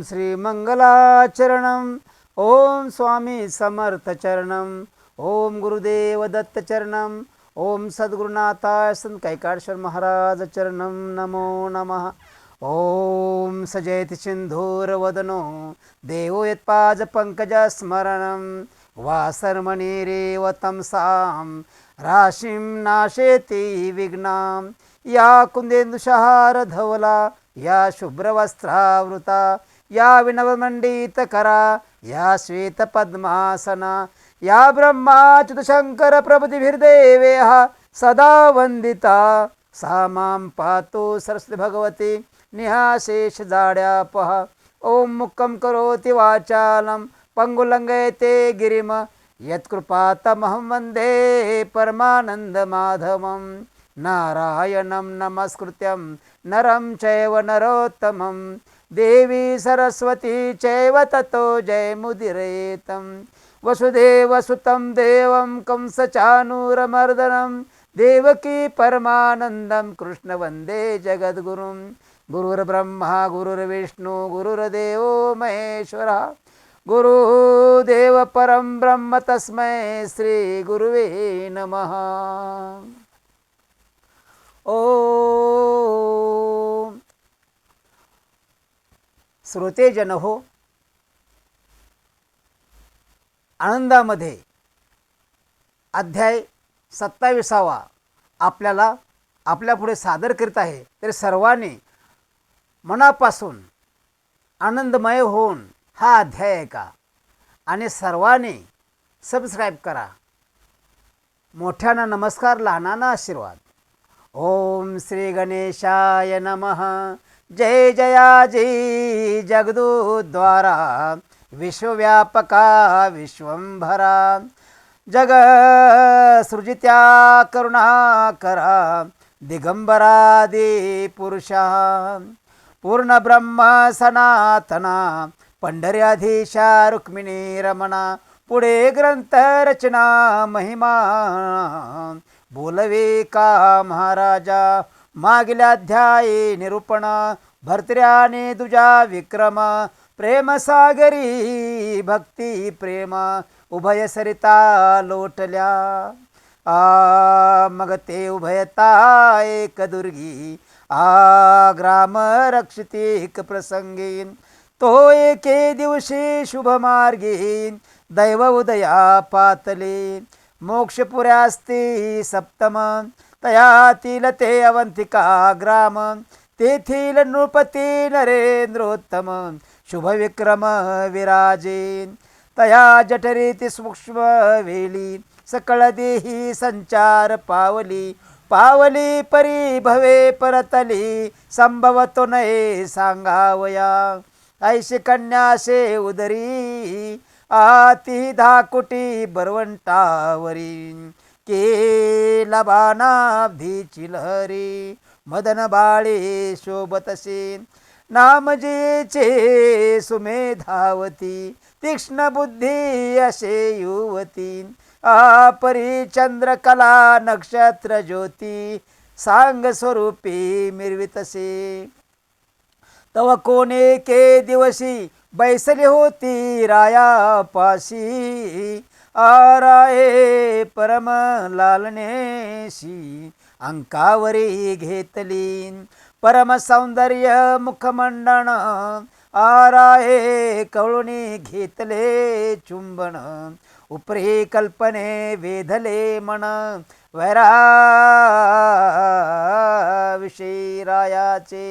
श्री मंगलाचरणम. ओम स्वामी समर्थ चरणम. ओम गुरुदेव दत्त चरणम. ओम सद्गुरुनाथाय संत कैकाडश्वर महाराज चरणम. नमो नमः. ओम सजयति सिंधूरवदनो देवो यत्पाद पंकज स्मरणं वासर्मणिरेव तमसां राशिं नाशेति विघ्नां. या कुंदेन्दुशहार धवला या शुभ्रवस्त्रावृता या विनवमंडितकरा या श्वेतपद्मासना या ब्रह्माच्युतशंकर प्रभृतिभिर्देवेह सदा वंदिता सा मां पातु सरस्वती भगवती निहाशेष जाड्यापः. ओम मुक्कं करोति वाचालं पंगुलंघयते गिरिम यत्कृपातमहं वन्दे परमानन्दमाधवं. नारायणं नमस्कृत्यं नरं चैव नरोत्तमं देवी सरस्वती चैव ततो जयमुदीरयेतं. वसुदेवसुतं देवं कंसचाणूरमर्दनं देवकी परमानन्दं कृष्ण वन्दे जगद्गुरुं. गुरुर्ब्रह्मा गुरुर्विष्णु गुरुर्देवो महेश्वरः गुरुदेव परं ब्रह्म तस्मै श्री गुरुवे नमः. ओम. श्रोतेजन हो, आनंदामध्ये अध्याय 27 आपल्याला आपल्यापुढे सादर करीत आहे. तर सर्वांनी मनापासून आनंदमय होऊन हा अध्याय ऐका आणि सर्वांनी सबस्क्राईब करा. मोठ्यानं नमस्कार, लहानांना आशीर्वाद. ओम श्री गणेशाय नमः. जय जयाजी जगदुद्वारा विश्वव्यापका विश्वंभरा जग सृजित्या करुणाकरा दिगंबरादि पुरुषा पूर्ण ब्रह्म सनातना पंढर्याधीशा रुक्मिणी रमणा. पुढे ग्रंथ रचना महिमा बोलवे का महाराजा. मागील अध्यायी निरूपण भर्त्र्याने तुझा विक्रम प्रेमसागरी भक्ती प्रेम उभय सरिता लोटल्या. मग ते उभयता एक दुर्गी ग्राम रक्षितिक प्रसंगी. तो एके दिवशी शुभमार्गी दैव उदया पातले. मोक्षपुऱ्यास्ती सप्तम तयातील ते अवंतिका ग्राम. तेथील नृपती नरेंद्रोत्तम शुभविक्रम विराजे. तया जठरीती सूक्ष्म वेली सकळ देही संचार पावली. पावली परी भवे परतली संभवतो नये सांगावया. ऐशी कन्यासे उदरी आती धाकुटी बरवंटावरी. केला बाणाब्धीची लहरी मदन बाळे शोभतसे. नामजेचे सुमेधावती तीक्ष्ण बुद्धी असे युवती. परी चंद्रकला नक्षत्र ज्योती सांग स्वरूपी मिरवितसे. तव कोणे के दिवशी बैसली होती रायापाशी. राये परम लालनेशी अंकावरी घेतली. परम सौंदर्य मुखमंडन राये कवळुनी घेतले चुंबन. उपरी कल्पने वेधले मन वैरा विषयी रायाचे.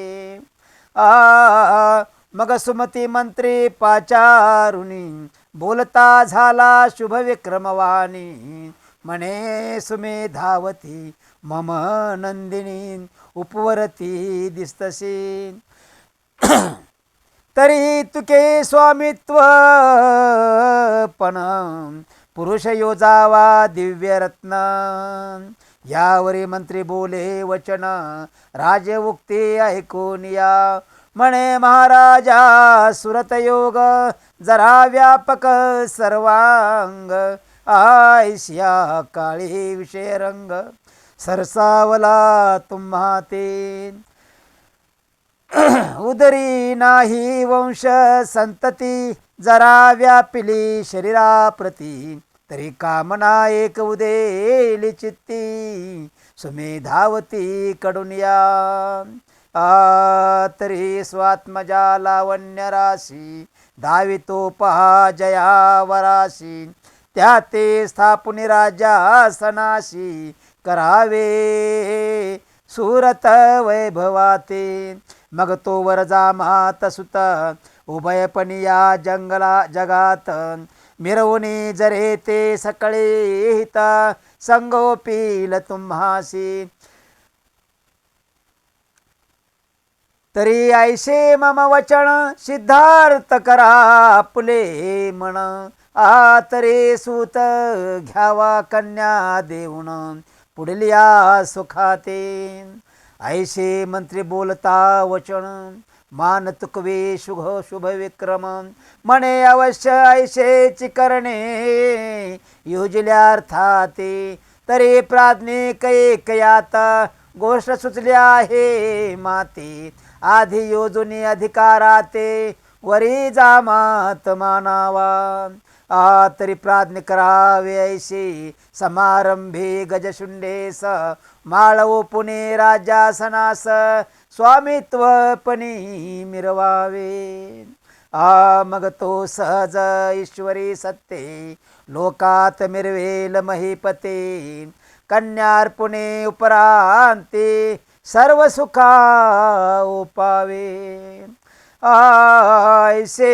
मग सुमती मंत्री पाचारुनी बोलता झाला शुभ विक्रमवाणी. म्हणे सुमेधावती मम नंदिनी उपवरती दिसतसे. तरी तुके स्वामित्व पण पुरुष योजावा दिव्यरत्न. यावरी मंत्री बोले वचन राजउक्ती ऐकून या. म्हणे महाराजा सुरतयोग जरा व्यापक सर्वांग. आयस्या काळी विषय रंग सरसावला तुम्हा ते. उदरी नाही वंश संतती, जरा व्यापिली शरीराप्रती, तरी कामना एक उदेली चित्ती, सुमेधावती कडून या. तरी स्वात्मजा लावण्य राशी, धावितो पहा जया वराशी, त्या ते स्थापुन राजासनाशी, करावे सुरत वैभवाते. मग तो वरजा मात सुत, उभयपणी या जगात, मिरवणी जरे ते सकळे हित, संगोपील तुम्हासी. तरी ऐशे मम वचन, सिद्धार्थ करा आपुले मन, तरे सूत घ्यावा कन्या देऊन, पुढल्या सुखाते. ऐशे मंत्री बोलता वचन, मान तुकवे शुभ विक्रम, म्हणे अवश्य ऐशेची करणे, योजल्यार्थाते. तरी प्राज्ञिक एक याता, गोष्ट सुचली आहे माते, आधी योजुनी अधिकाराते, वरी जामात मानावा. तरी प्राज्ञ करावे ऐशी, समारंभी गजशुंडेस, माळवो पुणे राजासनास, स्वामित्वपणी मिरवावे. मग तो सहज ईश्वरी सत्ते, लोकात मिरवेल महीपते, कन्यार्पुणे उपरांते, सर्व सुखा ओपावे. ऐसे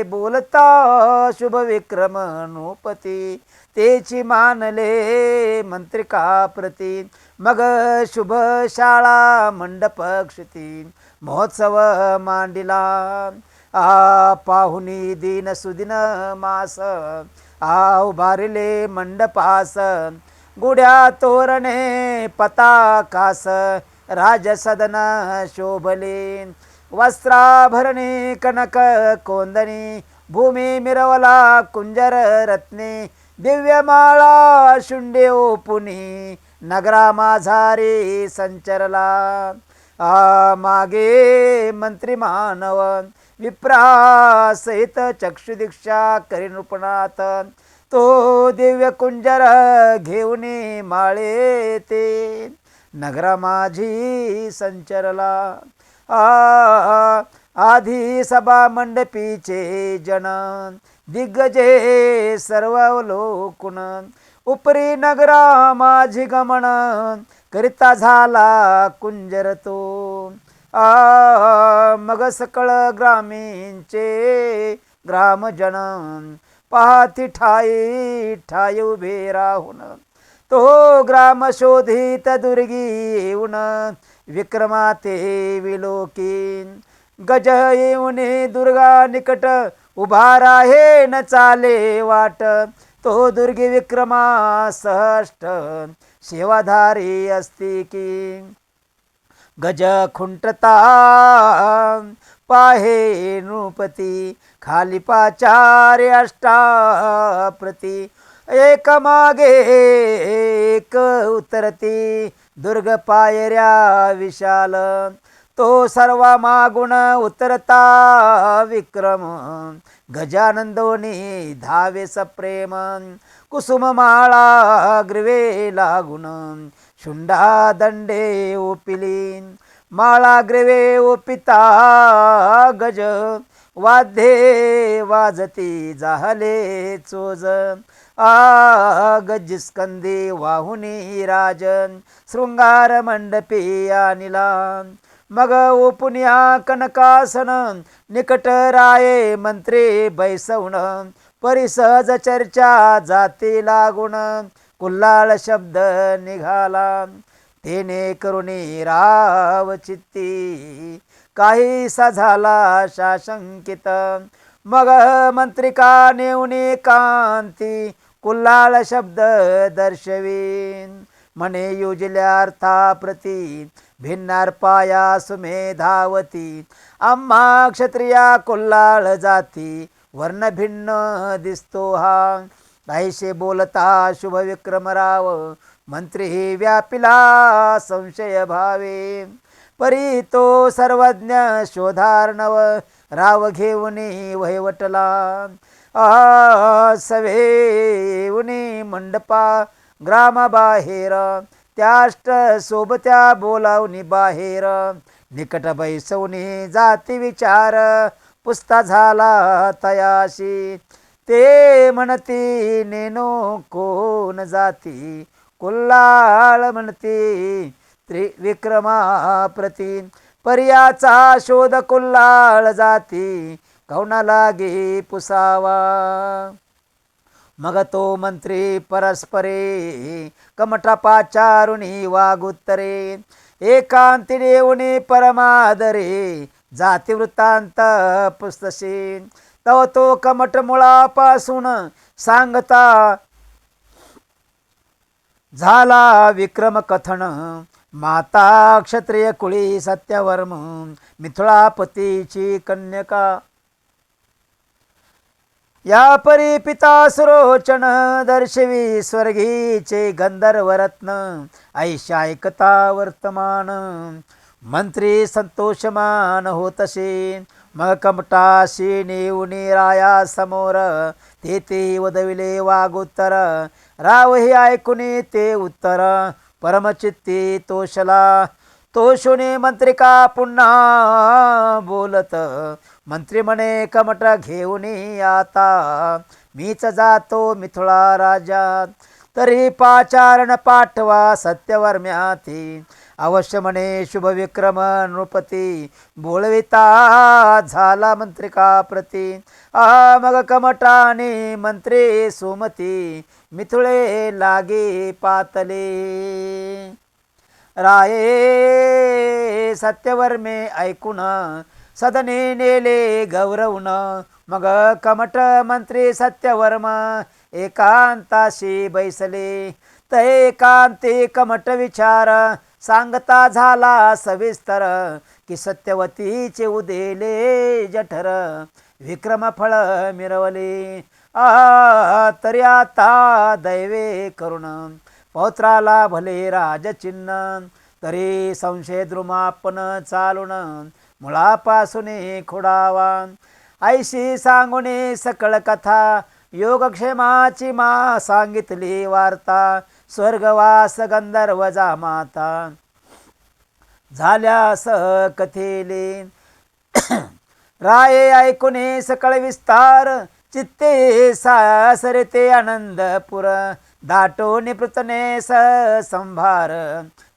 बोलता शुभ विक्रम नृपती, तेची मानले मंत्रिका प्रती. मग शुभ शाळा मंडप क्षिती, महोत्सव मांडिला. पाहुनी दिन सुदिन मास, उभारिले मंडपास, गुढ्या तोरणे पताकास, राजसदन शोभले. वस्त्राभरणे कनक कोंदणी, भूमी मिरवला कुंजर रत्ने, दिव्यमाळा शुंडे ओपुनी, नगरा माझारी संचरला. मागे मंत्री मानव, विप्रासहित चक्षुदीक्षा करी नृपणात, तो दिव्य कुंजर घेऊन माळे ते, नगरा माझी संचरला. आधी सभा मंडपीचे जन, दिग्गजे सर्व अवलोकुन, उपरी नगरा माझी गमन, करिता झाला कुंजर तो. मग सकळ ग्रामींचे ग्रामजन, पाहती ठाई ठाई उभे राहून, तो ग्राम शोधित दुर्गी येऊन, विक्रमाते विलोकीन. गज येऊन दुर्गा निकट, उभा राहे न चाले वाट, तो दुर्गी विक्रमा सहष्ट, सेवाधारी असती की. गज खुंटता पाहे नृपती, खाली पाचारे अष्टाप्रती, एक मागे एक उतरती, दुर्ग पायऱ्या विशाल, तो सर्वा मागुण उतरता विक्रम. गजानंदोनी धावे सप्रेम, कुसुम माळा ग्रीवे लागुन, शुंडा दंडे ओपिली. माळा ग्रीवे ओपिता गज, वाद्ये वाजती झाले चोज. गजस्कंदी वाहुनी राजन, शृंगार मंडपी आणिला. मग ओपुनिया कनकासन, निकट राये मंत्री बैसवून, परिसहज चर्चा जाती लागून, कुल्हाळ शब्द निघाला. तेने करुणी राव चित्ती, काहीसा झाला शाशंकित. मग मंत्रिका नेऊनी कांती, कुल्हाळ शब्द दर्शवीन. म्हणे योजल्यार्थाप्रती, भिन्नार पाया सुमेधावती. आम्हा क्षत्रिया कुल्हाळ जाती, वर्ण भिन्न दिसतो हा. ऐशे बोलता शुभ विक्रमराव, मंत्री व्यापिला संशय भावे. परी तो सर्वज्ञ शोधार्णव राव घेऊनी वहिवटला. सवेऊनी मंडपा ग्रामाबाहेर त्याष्ट सोबत्या बोलावनी बाहेर. निकट बैसवनी जाती विचार पुसता झाला तयाशी. ते म्हणती नेनो कोण जाती कुल्लाळ म्हणती त्रिविक्रमा प्रती. पर्याचा शोध कुल्लाळ जाती कौना लागे पुसावा. मग तो मंत्री परस्परे कमठपाचारुणी वागुत्तरे. एकांती देऊनी परमादरे जाती वृत्तांत पुस्तसे. तव तो कमठ मुळापासून सांगता झाला विक्रम कथन. माता क्षत्रिय कुळी सत्यवर्म मिथुळापतीची कन्यका. या परी पिता सुरोचन दर्शवी स्वर्गीचे गंधर्वरत्न. ऐशा ऐकता वर्तमान मंत्री संतोषमान होतसे. मग कमटाशी नेऊनी राया समोर ते वदविले वागुत्तर. राव हे ऐकुनी ते उत्तर परमचित्ती तोषला. तोषुनी मंत्रिका पुन्हा बोलत. मंत्री म्हणे कमट घेऊनी आता मीच जातो मिथुळा राजा. तरी पाचारण पाठवा सत्यवर्म्याती. अवश्य म्हणे शुभ विक्रम नृपती बोलविता झाला मंत्रिका प्रती. मग कमटाने मंत्री सुमती मिथुळे लागे पातले. राये सत्यवर्मे ऐकून सदने नेले गौरवून. मग कमट मंत्री सत्यवर्म एकांताशी बैसले. त एकांती कमट विचार सांगता झाला सविस्तर. की सत्यवतीचे उदेले जठर विक्रम फळ मिरवले. तरी आता दैवे करुण पौत्राला भले राजचिन्ह. तरी संशय द्रुमापन चालून मुळापासून खोडावा. ऐशी सांगुने सकळ कथा योगक्षेमाची मा सांगितली वार्ता. स्वर्गवास गंधर्व जामाता झाल्यास कथेले. राये ऐकुने सकळ विस्तार चित्ते सासरते आनंदपुर. दाटोनी पृतने संभार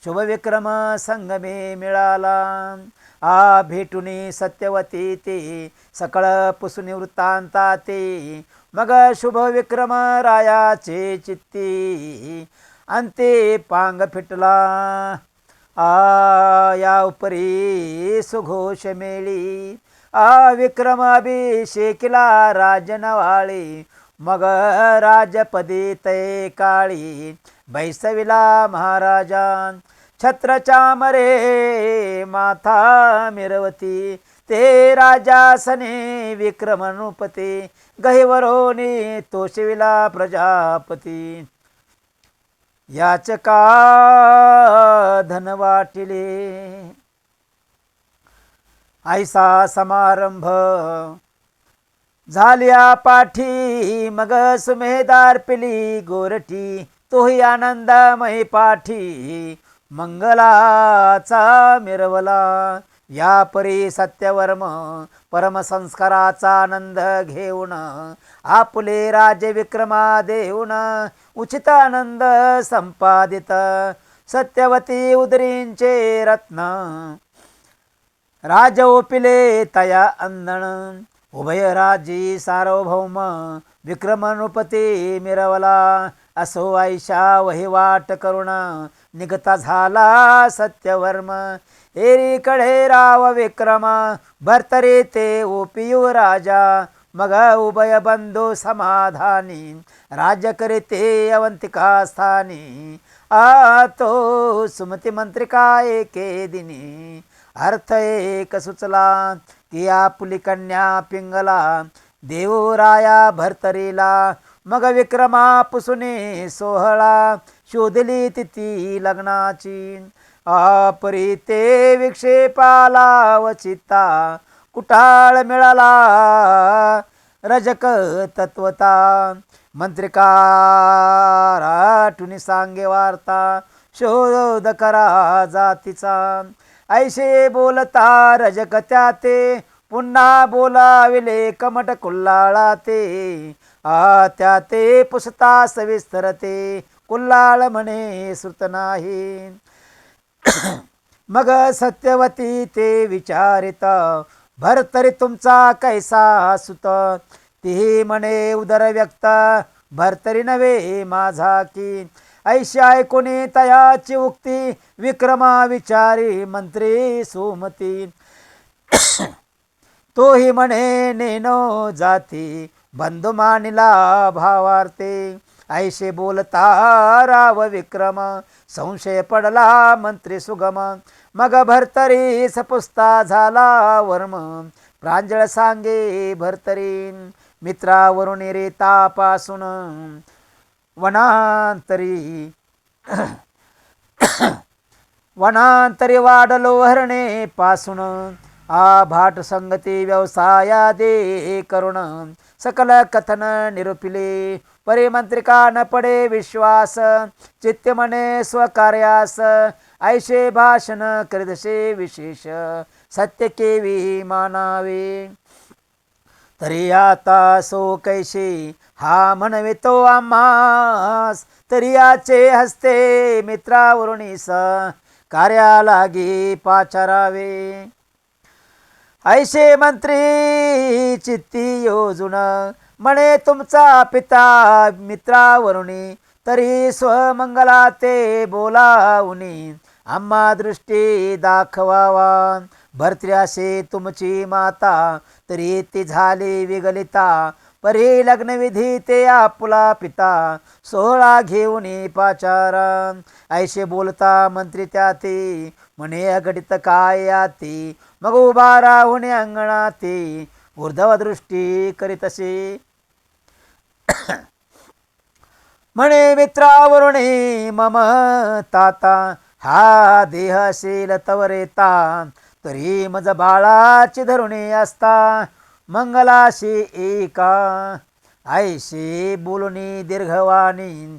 शुभ विक्रम संगमे मिळाला. भेटुनी सत्यवती ते सकळ पुसुनी वृत्तांता ते. मग शुभ विक्रम रायाचे चित्ती अंते पांग फिटला. या उपरी सुघोष मेळी. विक्रम अभिषेकिला राजनवाळी. मग राजपदी तै काळी बैसविला महाराजा. छत्र चामरे माथा मिरवती ते राजासने विक्रम नृपती. गहिवरोनी तोषविला प्रजापती. याचका धन वाटिले. ऐसा समारंभ झाल्या पाठी. मग सुमेदार पिली गोरठी तोही आनंदमय पाठी. मंगलाचा मिरवला. या परी सत्यवर्म परमसंस्काराचा आनंद घेऊन आपुले राजे विक्रमा देऊन उचित आनंद संपादित. सत्यवती उदरींचे रत्न राज ओपिले तया अंदण. उभय राजी सार्वभौम विक्रम नृपती मिरवला. असो ऐशा वहिवाट करुण निघता झाला सत्यवर्म. एरीकडे राव विक्रम भर्तरी ते ओपियू राजा. मग उभय बंधू समाधानी राज्य करीते अवंतिका स्थानी. तो सुमती मंत्रिका एके दिनी अर्थ एक सुचला. की आपुली कन्या पिंगला देऊ राया भर्तरीला. मग विक्रमा पुसुने सोहळा शोधली तिथी लग्नाची. आपरी ते विक्षेपाला वचिता कुटाळ मिळाला रजक तत्वता मंत्रिका राठुनी सांगे वार्ता शोध करा जातीचा ऐशे बोलता रजक त्या ते पुन्हा बोलाविले कमट कुल्लाळा ते त्या ते पुसता सविस्तर ते कुल्लाळ म्हणे सुत नाही मग सत्यवती ते विचारित भरतरी तुमचा कैसा सुत ती म्हणे उदर व्यक्त भरतरी नव्हे माझा की ऐशी ऐकुनी तयाची उक्ती विक्रमा विचारी मंत्री सुमती तोही म्हणे नेनो जाती बंधू मानिला भावार्थे ऐशे बोलता राव विक्रम संशय पडला मंत्री सुगम मग भरतरी सपुस्ता झाला वर्म प्रांजळ सांगे भरतरी मित्रावरून रेतापासून वनांतरी वनांतरी वाढलो हरणे पासून भाट संगती व्यवसाया दे करुण सकल कथन निरूपिले परिमंत्रिका न पडे विश्वास चित्त मने स्वकार्यास ऐशे भाषण करीतसे विशेष सत्य केवी मानावे तरी आता सो कैसे हा म्हणवितो आम्हास तरी याचे हस्ते मित्रावरुणीस कार्या लागी पाचारावे ऐशे मंत्री चित्ती योजुन म्हणे तुमचा पिता मित्रावरुणी तरी स्वमंगला ते बोलावुनी आम्हा दृष्टी दाखवावा भरत्र्यासे तुमची माता तरी ती झाली विगलिता परी लग्नविधी ते आपुला पिता सोहळा घेऊन पाचारा ऐशे बोलता मंत्री त्या ते म्हणे अघटित काय आती मग उभा राहून अंगणाती ऊर्ध्व दृष्टी करीतसे म्हणे मित्रावरुणी मम ताता हा देहशील तवरेता तरी मज बाळाची धरुणी असता मंगलाशी एका ऐशी बोलुनी दीर्घवाणी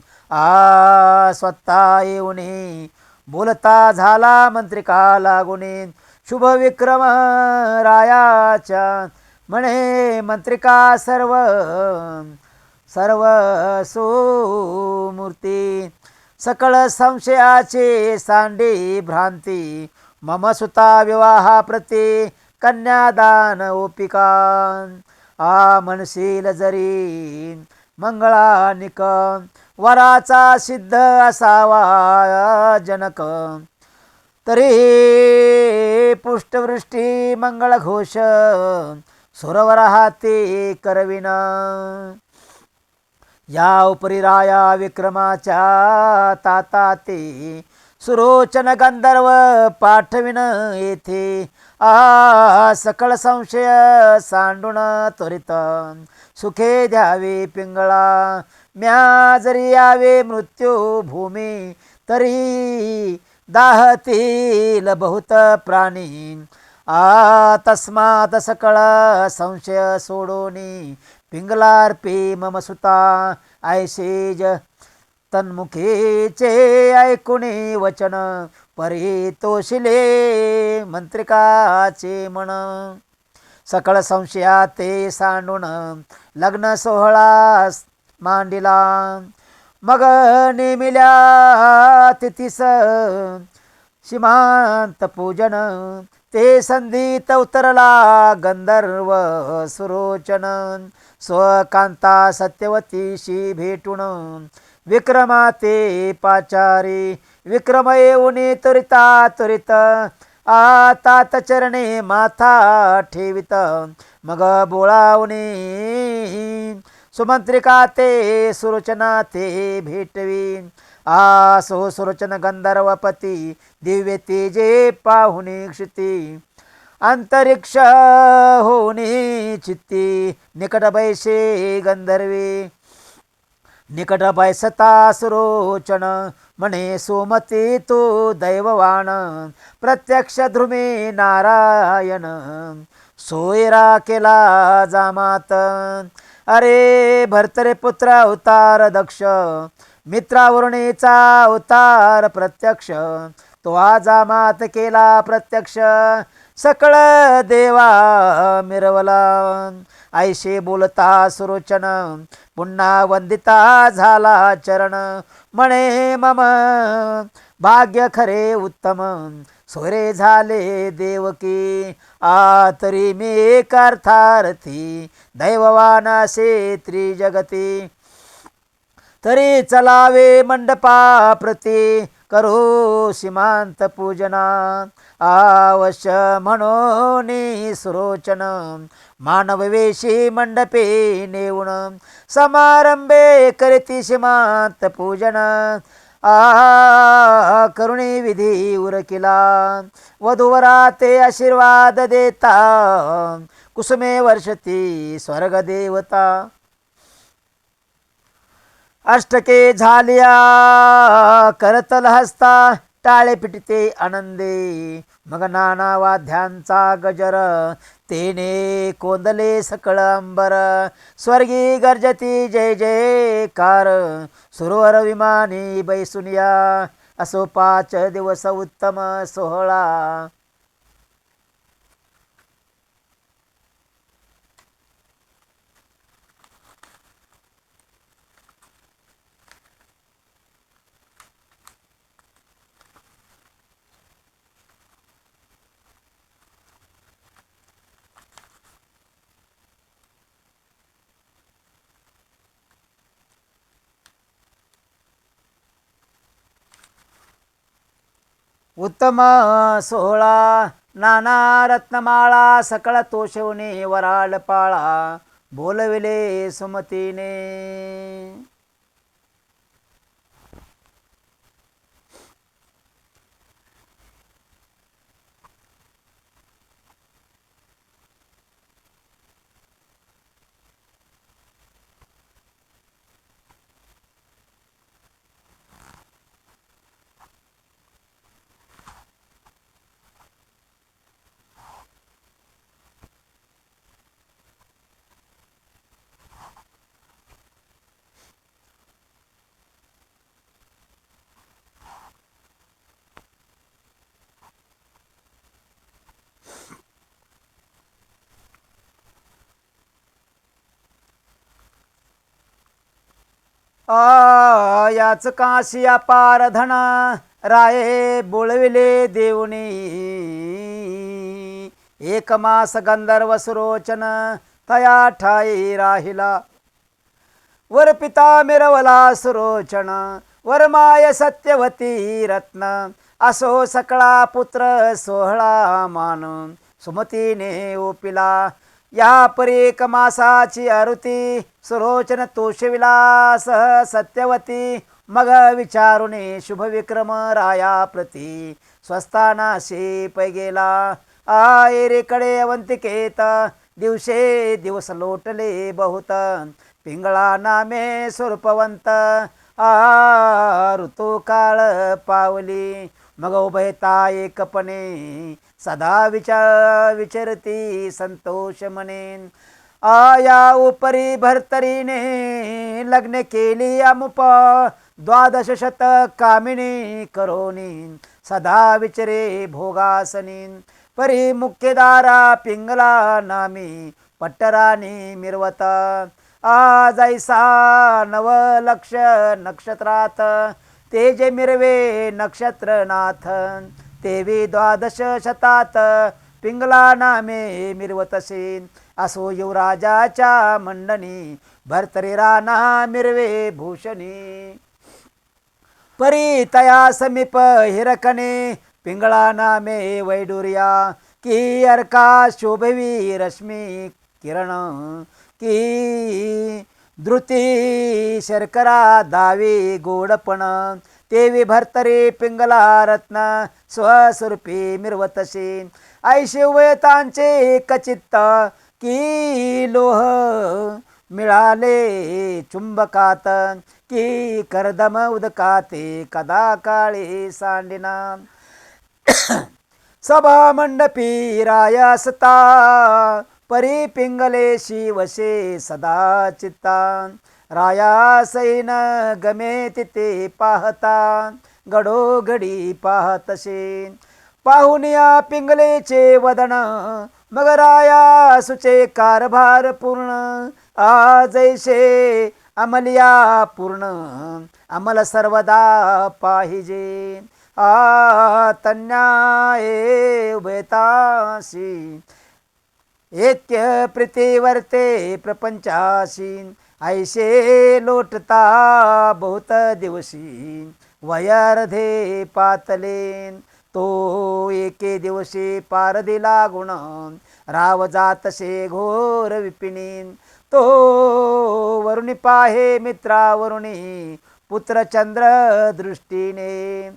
स्वतः येऊनी बोलता झाला मंत्रिका लागुनी शुभ विक्रम रायाच्या म्हणे मंत्रिका सर्व सर्व सुमूर्ती सकळ संशयाचे सांडे भ्रांती मम सुता विवाहा प्रती कन्यादान ओपिका म्हणशील जरी मंगळानिक वराचा सिद्ध असावा जनक तरी पुष्टवृष्टी मंगळ घोष सुरवर हाती करविना या उपरी राया विक्रमाच्या ताता ते सुरोचन गंधर्व पाठविन येथे सकळ संशय सांडून त्वरित सुखे द्यावे पिंगळा म्या जरी यावे मृत्यू भूमी तरी दाहतील बहुत प्राणी तस्मात सकळ संशय सोडोनी पिंगलार्पी मम सुता ऐशेज तन्मुखेचे ऐकुनी वचन परितोषिले मंत्रिकाचे मन सकळ संशया ते सांडून लग्न सोहळा मांडिला मग नेमिल्या तिथीस सीमांत पूजन ते संधीत उतरला गंधर्व सुरोचन स्वकांता सत्यवतीशी भेटून विक्रमा ते पाचारी विक्रम येऊनी त्वरिता त्वरित तात चरणे माथा ठेवित मग बोळावणी सुमंत्रिका ते सुरोचना ते भेटवी सो सुरोचन गंधर्वपती दिव्य तेजे पाहुनी क्षिती अंतरिक्ष होनी चित्ती निकट बैसे गंधर्वी निकट बैसता सुरोचन म्हणे सोमती तू दैववान प्रत्यक्ष ध्रुमे नारायण सोयरा केला जामात अरे भर्तरे पुत्र अवतार दक्ष मित्रावरुणीचा अवतार प्रत्यक्ष तो आजामात केला प्रत्यक्ष सकळ देवा मिरवला ऐशे बोलता सुरोचन पुन्हा वंदिता झाला चरण म्हणे मम भाग्य खरे उत्तम सोयरे झाले देवकी तरी मी एकार्थार्थी दैववान असे त्रिजगती तरी चलावे मंडपा प्रती करो सीमांत पूजना अवश्य म्हणून सुरोचन मानववेशी मंडपे नेऊन समारंभे करीती सीमांत पूजन करुणी विधी उरकिला वधूवरा ते आशीर्वाद देता कुसुमे वर्षती स्वर्ग देवता अष्टके झालिया करतल हसता टाळे पिटते आनंदे मग नाना वाद्यांचा गजर तेने कोंदले सकळ अंबर स्वर्गी गर्जती जय जयकार सुरवर विमानी बैसुनिया असो 5 दिवस उत्तम सोहळा उत्तम सोहळा नाना रत्नमाळा सकळ तोषवणे वराळ पाळा बोलविले सुमतीने याच काशी अपार धना राये बोलविले देऊनी एक मास गंधर्व सुरोचन तया ठाई राहिला वर पिता मिरवला सुरोचन वर माय सत्यवती रत्न असो सकळा पुत्र सोहळा मान सुमतीने ओपिला या परी एक मासाची आरुती सुरोचन तोषविलास सत्यवती मग विचारुने शुभ विक्रम राया प्रती स्वस्थानाशी पै गेला आयरेकडे अवंतिकेत दिवसे दिवस लोटले बहुत पिंगळा नामे स्वरूपवंत ऋतू काळ पावली मग उभयता एकपणे सदा विचरती संतोष मने आया उपरी भर्तरीने लग्न केली अमुप 12 शतक कामिनी करोनी सदा विचरे भोगासनी परी मुख्यदारा पिंगला नामी पट्टरानी मिरवता जैसा नवलक्ष नक्षत्रात तेजे मिरवे नक्षत्रनाथ तेवी 12 शतात पिंगला नामे मिरवतसे असो युवराजाच्या मंडनी भर्तरी राणा मिरवे भूषणी परी तया समीप हिरकणे पिंगळा नामे वैडूर्या की अर्का शोभवी रश्मी किरण की धृती शर्करा दावी गोडपण तेवी भर्तरी पिंगला रत्न स्वस्वरूपी मिरवतशी ऐशी उभयतांचे एकचित्त की लोह मिळाले चुंबकात की कर्दम उदकाते कदा काळी सांडिना सभा मंडपी रायासता परी पिंगले शिवशे सदा चित्ता रायासैन गमे तिथे पाहता घडोघडी पाहतसे पाहून या पिंगलेचे वदन मग राया सुचे कारभार पूर्ण आजैसे अमलिया पूर्ण अमल सर्वदा पाहिजे तन्याये उभयतासी ऐक्य प्रीतीवर्ते प्रपंचाशी ऐसे लोटता बहुत दिवशी वयार्धे पातले तो एके दिवशी पारधी लागुण राव जातसे घोर विपिणी तो वरुणी पाहे मित्रावरुणी पुत्र चंद्र दृष्टीने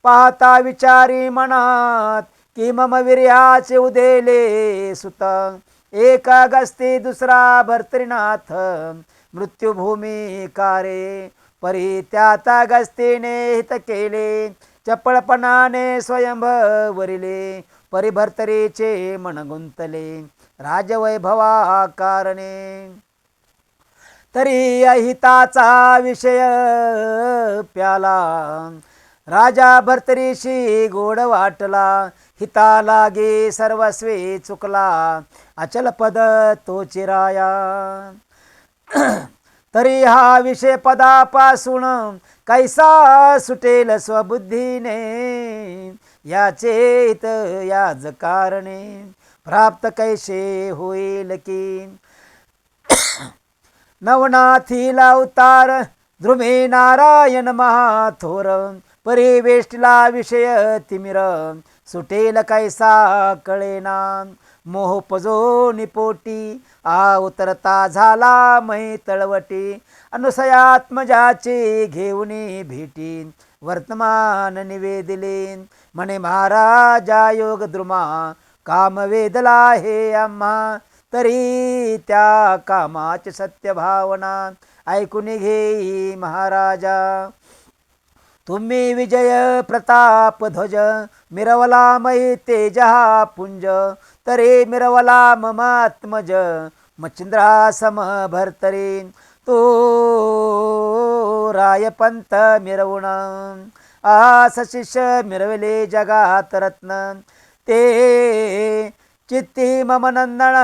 पाहता विचारी मनात की मम वीर्याचे उदेले सुत एक गस्ती दुसरा भर्तृनाथ मृत्युभूमी कारे परी त्यात गस्तीने हित केले चपळपणाने स्वयंभवरिले परिभर्तरीचे मन गुंतले राजवैभवा कारणे तरी अहिताचा विषय प्याला राजा भर्तरीशी गोड वाटला हिता लागे सर्वस्वी चुकला अचल पद तो चिराया तरी हा विषय पदापासून कैसा सुटेल स्वबुद्धीने याचे हित याज कारणे प्राप्त कैसे होईल की नवनाथीला अवतार ध्रुमे नारायण महाथोर परिवेष्टला विषय तिमिर सुटेल कैसा कळेना मोह पजो निपोटी उतरता झाला मै तळवटी अनुसयात्मजाची घेऊनी भेटी वर्तमान निवेदिले म्हणे महाराजा योग द्रुमा काम वेदला हे आम्हा तरी त्या कामाची सत्य भावना ऐकून घेई महाराजा तुम्ही विजय प्रताप ध्वज मिरवला मै तेजहा पुंज तरे मिरवला ममात्मज मच्छिंद्रा सम भर्तरी तो रायपंत मिरवून आस शिष्य मिरवले जगात रत्न ते चित्ती मम नंदन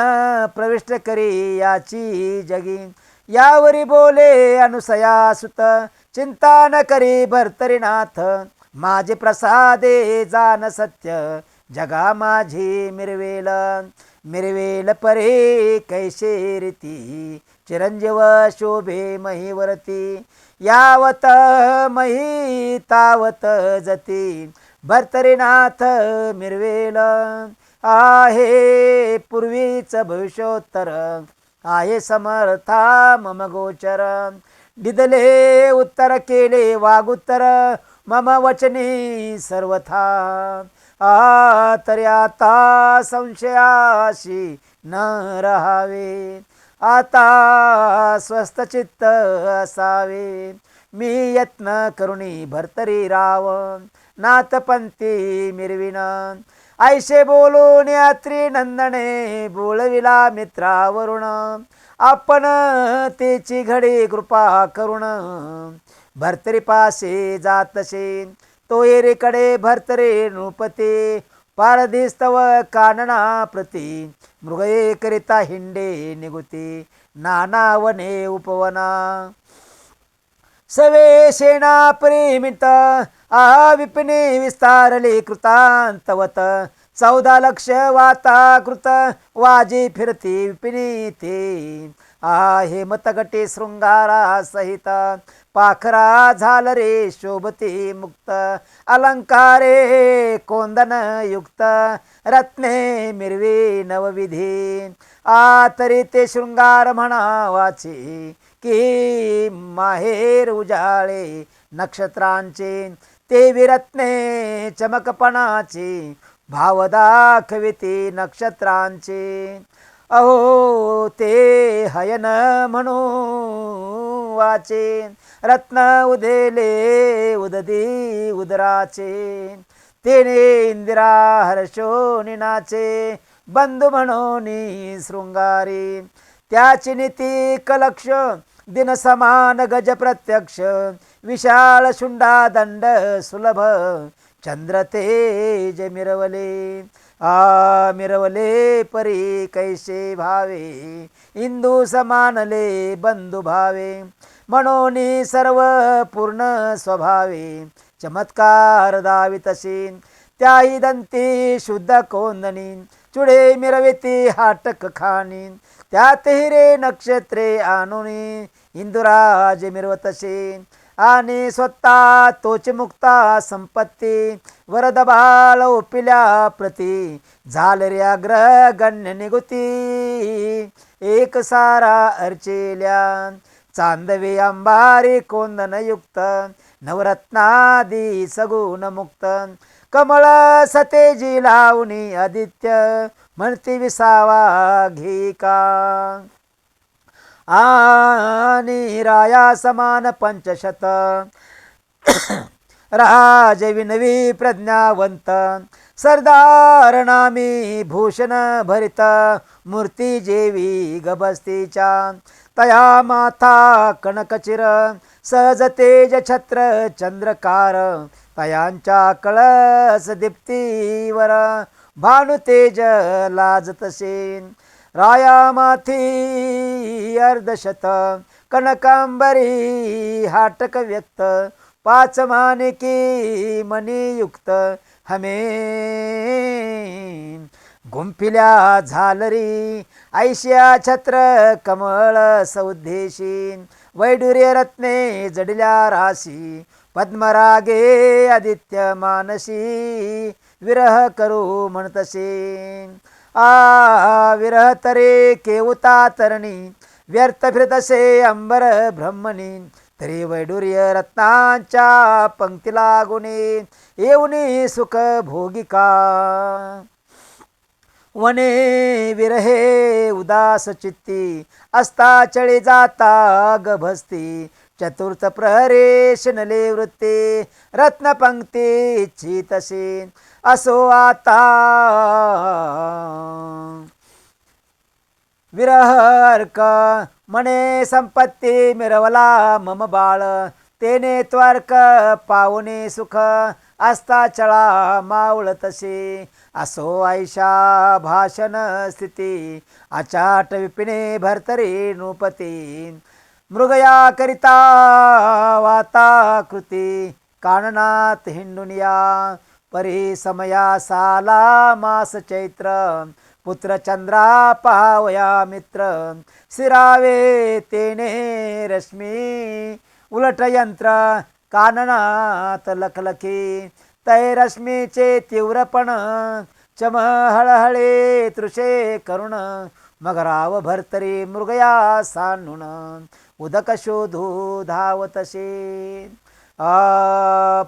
प्रविष्ट करी याची जगी यावरी बोले अनुसया सुत चिंता न करी भर्तरीनाथ माझे प्रसादे जान सत्य जगा माझी मिरवेल मिरवेल परे कैसे रीती चिरंजीव शोभे महीवरती यावत मही तावत जती भर्तरीनाथ मिरवेल आहे पूर्वीच भविष्योत्तर आहे समर्था मम गोचर दिदले उत्तर केले वागुत्तर मम वचनी सर्वथा तरी आता संशयाशी न रहावे आता स्वस्थ चित्त असावे मी यत्न करुणी भर्तरी राव नाथपंथी मिरविन ऐसे बोलून यात्री नंदने बोलविला मित्रावरुण आपण तेची घडी कृपा करुण भर्तरीपासे जातसे तो एरेकडे भर्तरे नृपते पारधीस्तव कानना प्रती मृगये करिता हिंडे निगुती नाना वने उपवना सवे सेना परिमित विपिने विस्तारले कृतांतवत 14 लक्ष वाता कृत वाजी फिरती विपिनी ते हेमतगटे शृंगारा सहित पाखरा झालरे शोभती मुक्त अलंकारे कोंदन युक्त रत्ने मिरवी नवविधी तरी ते शृंगार म्हणावाचे की माहेर उजाळे नक्षत्रांचे ते विरत्ने चमकपणाचे भाव दाखविते नक्षत्रांचे अहो ते हयन म्हणू वाचे, रत्न उदेले उददी उदराचे, तेने इंदिरा हर्षोनी नाचे, बंधू म्हणूनी शृंगारी, त्याची नीती कलक्ष दिन समान गज प्रत्यक्ष, विशाल शुंडा दंड सुलभ, चंद्र तेज मिरवले, मिरवले परी कैसे भावे, इंदू समानले बंधू भावे, मनोनी सर्व पूर्ण स्वभावे, चमत्कार दावितशी, त्याही दंती शुद्ध कोंदणी, चुडे मिरविती हाटक खाणी, त्यात हिरे नक्षत्रे आणुनी, इंदुराज मिरवतसे, आणि स्वतः तोच मुक्ता संपत्ती, वरद बाळ उपिल्या प्रती, झालर्या ग्रह गण्य निगुती, एक सारा अर्चिल्या, चांदवे अंबारी कोंदन युक्त, नवरत्नादी सगुण मुक्त, कमळ सतेजी लावणी आदित्य, म्हणती विसावा घिका, आणि राया समान पंचशत, राज विनवी प्रज्ञावंत, सरदार नामी भूषण भरित, मूर्ती जेवी गबस्तीच्या, तया माथा कणकचिर, सहज तेज छत्र चंद्रकार, तयांच्या कळस दीप्तीवर, भानु तेज लाजतसे, राया माथी अर्धशत, कनकांबरी हाटक व्यक्त, पाच मानिकी मणियुक्त, हमे गुंफिल्या झालरी, ऐश्या छत्र कमळ सौदेशी, वैडूर्य रत्ने जडिल्या राशी, पद्मरागे आदित्य मानसी, विरह करू म्हणतसे, विरह तरे केवता तरणी, व्यर्थ फिरतसे अंबर ब्रह्मणी, तरी वैडूर्य रत्नांच्या पंक्ती लागुनी, येऊनी सुख भोगिका, वने विरहे उदास चित्ती, असता चळी जाता गभस्ती, चतुर्थ प्रहरे शिनले वृत्ती, रत्नपंक्ती इच्छितसे, असो आता विरह अर्क, मने संपत्ती मिरवला मम बाळ, तेने त्वर्क पावणे सुख, असता चळा मावळतसे, असो ऐशा भाषण स्थिती, आचाट विपिने भरतरी नृपती, मृगया करिता वाता कृती, काननात हिंडुनिया, परी समया साला मास चैत्र, पुत्र चंद्रा पावया मित्र, सिरावे तेने रश्मी, उलट यंत्र काननात लखलखी, तै रश्मीचे तीव्रपण, चम हळहळे तृषे करुण, मग राव भरतरी मृगया सांडून, उदक शोधू धावतसे,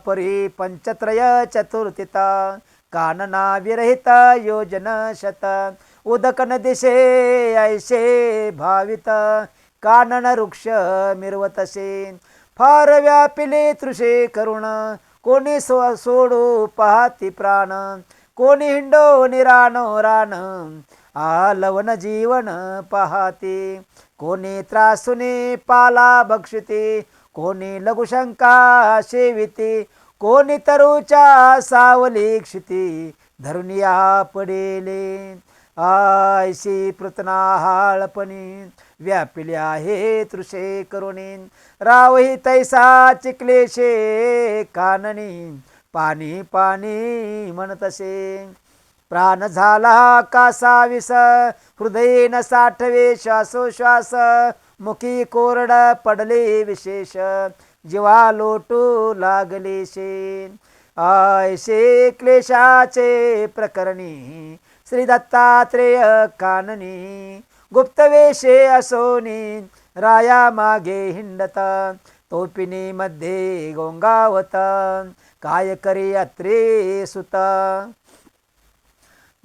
परी पंचत्रय चतुर्थिता, कानना विरहित योजन शत, उदक नदिशे ऐशे भावित, कानन वृक्ष मिरवतसे, फार व्यापिले तृषे करुण, कोणी सोडू पाहती प्राण, कोणी हिंडो निरानो रान, आलवन जीवन पाहती, कोणी त्रासुनी पाला भक्षिती, कोणी लघुशंका सेविती, कोणी तरुच्या सावली क्षिती, धरुनिया पडेले, ऐशी पृतना हाळपणी, व्यापिले आहे तृषे करुणी, रावही तैसा चिकलेशे काननी, पाणी पाणी म्हणतसे, प्राण झाला कासा विस, हृदय न साठवे श्वासोश्वास, मुखी कोरड पडले विशेष, जीवा लोटू लागलेशे, ऐसे क्लेशाचे प्रकरणी, श्री दत्तात्रेय काननी, गुप्तवेशे असोनी, राया मागे हिंडत, तोपिनी मध्ये गोंगावत, काय करी अत्रे सुत,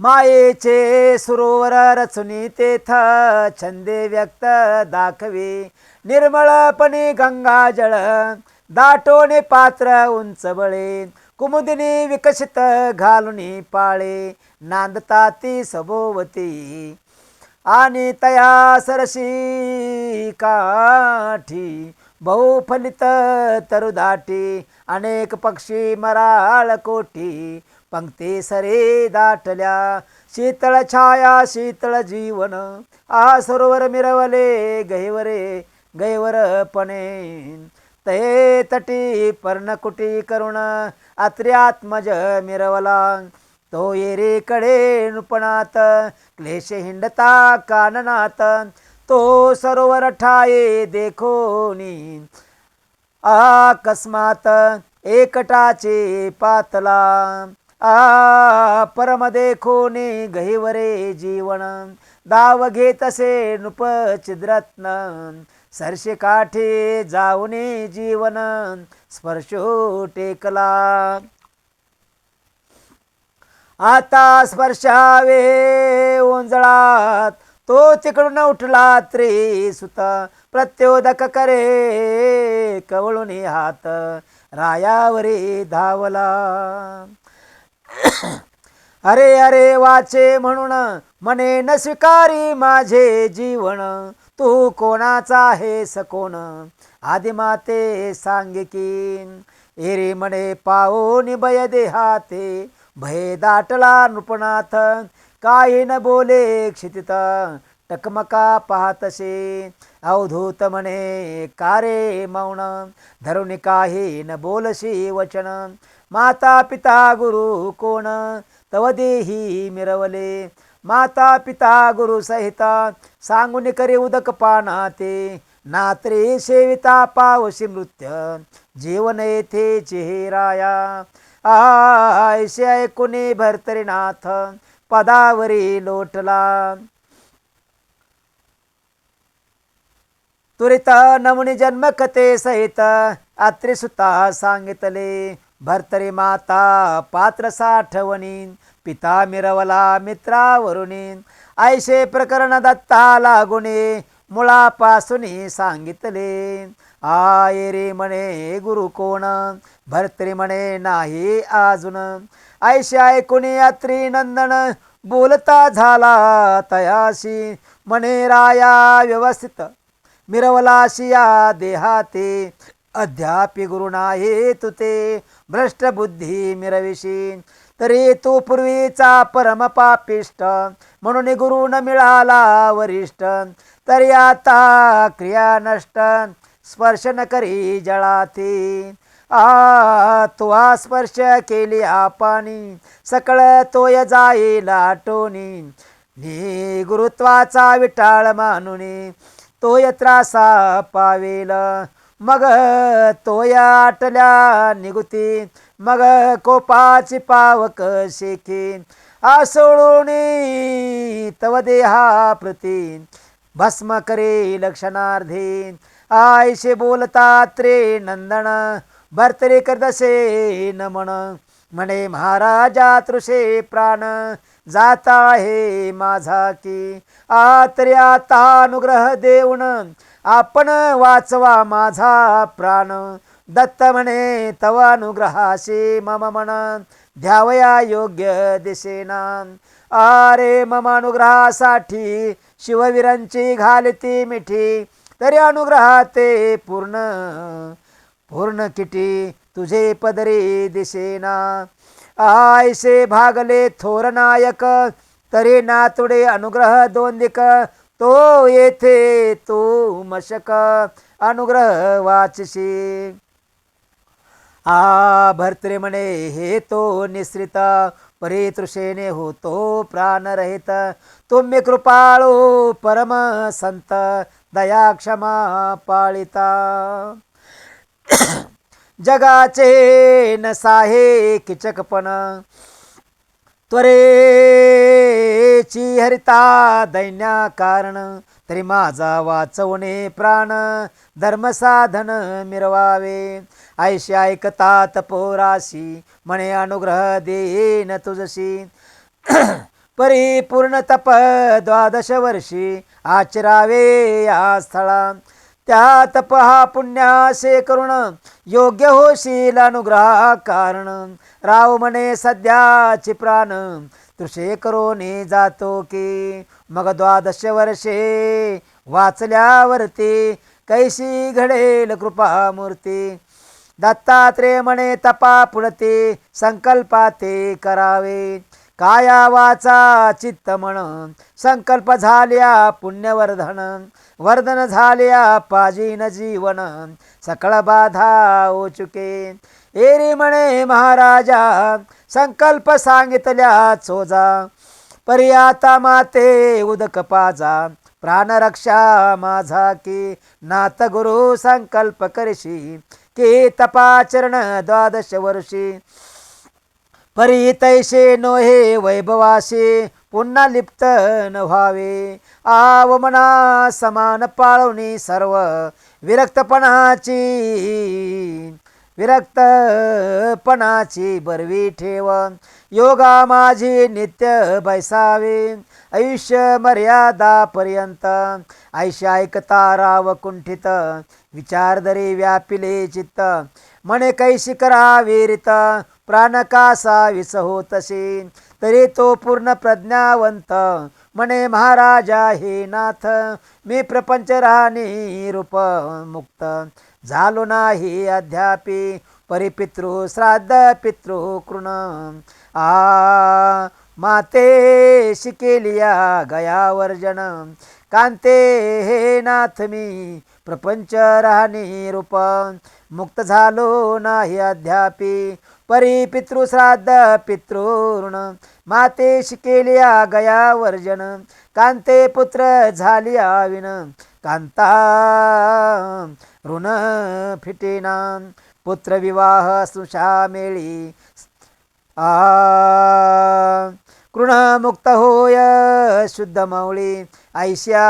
मायेचे सरोवर रचुनी तेथ छंदे व्यक्त दाखवे निर्मळपणे गंगाजळ दाटोने पात्र उंच बळे कुमुदिनी विकसित घालुनी पाळे नांदता ती सभोवती आणि तया सरशी काठी बहुफलित तरुदाटी अनेक पक्षी मराळ कोटी पंक्ती सरे दाटल्या शीतळ छाया शीतळ जीवन आ सरोवर मिरवले गैवरपणे ते तटी पर्णकुटी करुण अत्र्यात्मज मिरवला तो येरीकडे नृपणात क्लेश हिंडता काननात तो सरोवर ठाये देखोनी अकस्मात एकटाचे पातला परम देखोनी गहिवरे जीवन दाव घेतसे नृप छिद्रत्न सरसे काठी जाऊनी जीवन स्पर्शो टेकला आता स्पर्शावे ओंजळात तो तिकडून उठला त्रिसुत प्रत्योदक करे कवळुनी हात रायावरी धावला अरे अरे वाचे म्हणून मने न स्वीकारी माझे जीवन तू कोणाचा आहेस कोण आदिमाते सांगे की एरे म्हणे पाओनी भय देहाते भय दाटला नृपनाथ काही न बोले क्षितित टकमका पाहतसे अवधूत म्हणे कारे मौन धरुण काही न बोलशी वचन माता पिता गुरु कोण तव देही मिरवले माता पिता गुरु सहिता सांगून करी उदक पाना ते नात्रे सेविता पावशी मृत्य जीवन येथे चेहराया आयसे ऐकुनी भरतरीनाथ पदावरी लोटला तुरित नमुनी जन्म कथे सहित अत्रिसुता सांगितले भरतरी माता पात्र साठवणी पिता मिरवला मित्रावरुणी ऐशे प्रकरण दत्ता लागुणे मुळापासून सांगितले आये रे म्हणे गुरु कोण भरतरी म्हणे नाही अजून ऐशे ऐकुनी अत्री नंदन बोलता झाला तयाशी म्हणे राया व्यवस्थित मिरवलाशी या देहाते अध्यापी गुरु नाही तुते भ्रष्ट बुद्धी मिरविशी तरी तू पूर्वीचा परम पापिष्ट म्हणून गुरु न मिळाला वरिष्ठ तरी आता क्रिया नष्ट स्पर्श न करी जळाती तो स्पर्श केली पाणी सकळ तोय जाईल आटोनी नी गुरुत्वाचा विटाळ मानुनी तोय त्रासा पावेल मग तोय आटल्या निगुती मग कोपाची पावक शेकी आसोळूनी तव देहा प्रती भस्म करे लक्षणार्धे आयशे बोलता त्रे नंदन भरतरी करदसे नमन म्हणे महाराजा तृषे प्राण जाता आहे माझा की आतरी आता अनुग्रह देऊन आपण वाचवा माझा प्राण दत्त म्हणे तव अनुग्रहाशी मम मन ध्यावया योग्य दिसेना आरे मम अनुग्रहासाठी शिववीरांची घालती मिठी तरी अनुग्रहाते पूर्ण किटी तुझे पदरी दिसेना आयसे भागले थोर नायक तरी नातुडे अनुग्रह दोंदिक तो येथे तू मशक अनुग्रह वाचशी भरतरे म्हणे हे तो निश्रित परितृषेने होतो प्राण रहित तुम्ही कृपाळू परम संत दया क्षमा पाळिता जगाचे नसाहे किचकपण त्वरेची हरिता दैन्या कारण तरी माझा वाचवणे प्राण धर्मसाधन मिरवावे ऐशी ऐकता तपोराशी म्हणे अनुग्रह देईन तुझशी परिपूर्ण तप 12 वर्षी आचरावे या स्थळा. त्या तप हा पुण्यासे करुण योग्य होशील अनुग्रहा कारण. राव म्हणे सध्याची प्राण तृषे करोनी जातो की. मग 12 वर्षे वाचल्यावरती कैशी घडेल कृपा मूर्ती. दत्तात्रेय म्हणे तपा पुढते संकल्पा ते करावे. काया वाचा चित्त मन संकल्प झाल्या पुण्यवर्धन. वर्धन झाल्या पाजीन जीवन सकळ बाधा ओचुके. एरी म्हणे महाराजा संकल्प सांगितल्या चोजा. परी आता माते उदक पाजा प्राणरक्षा माझा की. नाथ गुरु संकल्प करशी की तपाचरण 12 वर्षी. परी तैसे नोहे वैभवासे पुन्हा लिप्त न व्हावे. आवमना समान पाळवणी सर्व विरक्तपणाची बरवी ठेव. योगा माझी नित्य बैसावे आयुष्य मर्यादा पर्यंत. ऐशा ऐकता राव कुंठित विचार दरी व्यापिले चित्त. म्हणे कैशी करावे रीत प्राण कासा विस होतसे. तरी तो पूर्ण प्रज्ञावंत म्हणे महाराजा हे नाथ. मी प्रपंच राहणी रूप मुक्त झालो नाही अद्यापि. परिपितृ श्राद्ध पितृ कृण माते शिकेलिया गया वर्जन. कांते हे नाथ मी प्रपंच राहणी रूप मुक्त झालो नाही अद्यापि. परी पितृ श्राद्ध पितृ ऋण माते शिकेलिया गया वर्जन. कांते पुत्र झालिया विन कांता ऋण फिटेना. पुत्र विवाह सुषा मेळी कृण मुक्त होय शुद्ध मौळी. ऐश्या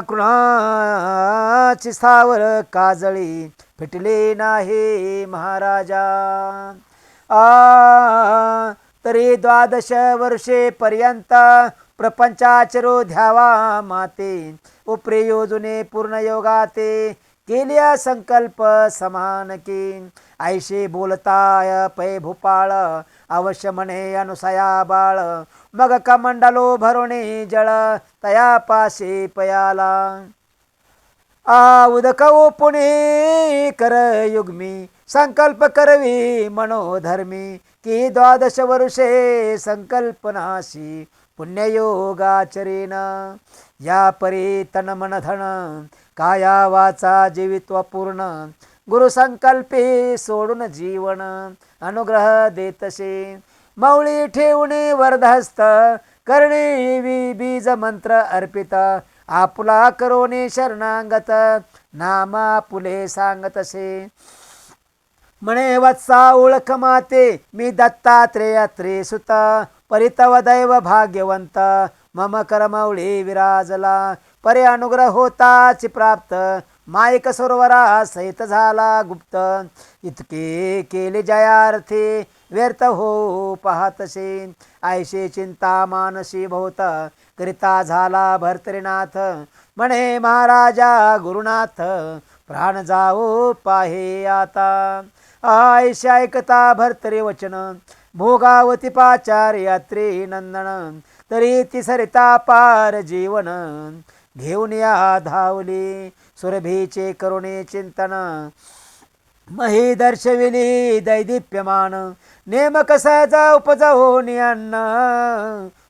कृणाची सावर काजळी फिटले नाही महाराजा. तरी 12 वर्षे पर्यंत प्रपंचाचरो ध्यावा माते. उपरे योजने पूर्ण योगाते केल्या संकल्प समान की. ऐशे बोलताय पै भूपाळ अवश्य म्हणे अनुसया बाळ. मग कमंडलो भरोणे जळ तया पाशे पयाला. उदक पुणे कर युग्मी संकल्प करवी मनोधर्मी. की 12 वर्षे संकल्पनाशी पुण्ययोगाचरेन. या परी तन मन धन काया वाचा जीवित्व पूर्ण. गुरु संकल्पे सोडून जीवन अनुग्रह देतसे. मौळी ठेवणे वरदहस्त करणे बीज मंत्र अर्पित. आपुला करोने शरणांगत नामा पुले सांगतसे. म्हणे वत्सा ओळख माते मी दत्तात्रेय सुत. परितव दैव भाग्यवंत मम करमौळी विराजला. परे अनुग्रह होताच प्राप्त मायक सरोवरा सहित झाला गुप्त. इतके केले जयार्थी व्यर्थ हो पाहतसे. ऐशे चिंता मानसी बहुत करिता झाला भर्तरीनाथ. म्हणे महाराजा गुरुनाथ प्राण जाओ पाहे आता. ऐशे ऐकता भर्तरी वचन भोगावती पाचार यात्री नंदन. तरी ती सरिता पार जीवन घेऊन या धावली. सुरभीचे करुणे चिंतन मही दर्शविली दैदिप्यमान. नेमक सहज उपजवून अन्न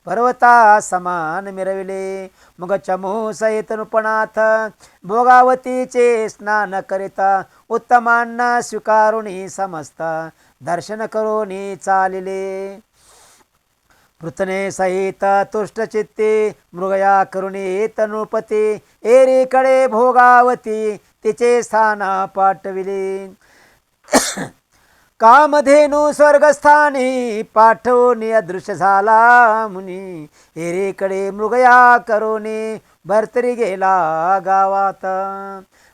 पर्वता समान मिरविले. मग चमू सहित नृपनाथ भोगावतीचे स्नान करिता. उत्तमांना स्वीकारुणी समस्त दर्शन करोनी चालिले. पृतने सहित तुष्टचित्ते मृगया करुणी तनुपती. एरीकडे भोगावती तिचे स्थान पाठविले. कामधेनु स्वर्गस्थानी पाठवून अदृश्य झाला मुनी. एरीकडे मृगया करुणी भर्तरी गेला गावात.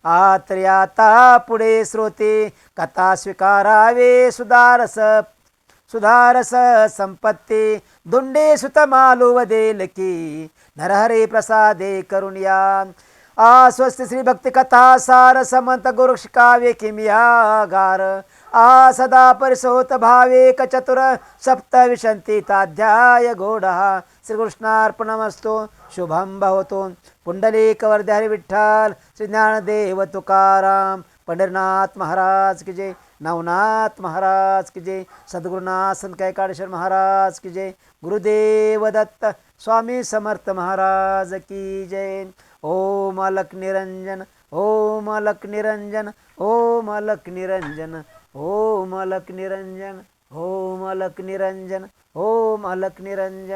आत्री आता पुढे श्रोते कथा स्वीकारावे सुधारस संपत्ती दुंडे सुत मालू वदेल की नरहरे प्रसादे करुणिया स्वस्त श्री भक्ती कथा सार समंत गुरुक्ष काव्य किमियागार सदा परिसोत भावेक चतुर सप्त विशंती ताध्याय घोडा श्रीकृष्णार्पणमस्तु शुभम भवतु पुंडलीक वरदे हरी विठ्ठल श्री ज्ञानदेव तुकाराम पंढरीनाथ महाराज की जय नवनाथ महाराज की जय सद्गुरुनाथ संत कैकाडेश्वर महाराज की जय गुरुदेव दत्त स्वामी समर्थ महाराज की जय ओम अलक निरंजन ओम अलक निरंजन ओम अलक निरंजन ओम अलक निरंजन ओम अलक निरंजन ओम अलक निरंजन।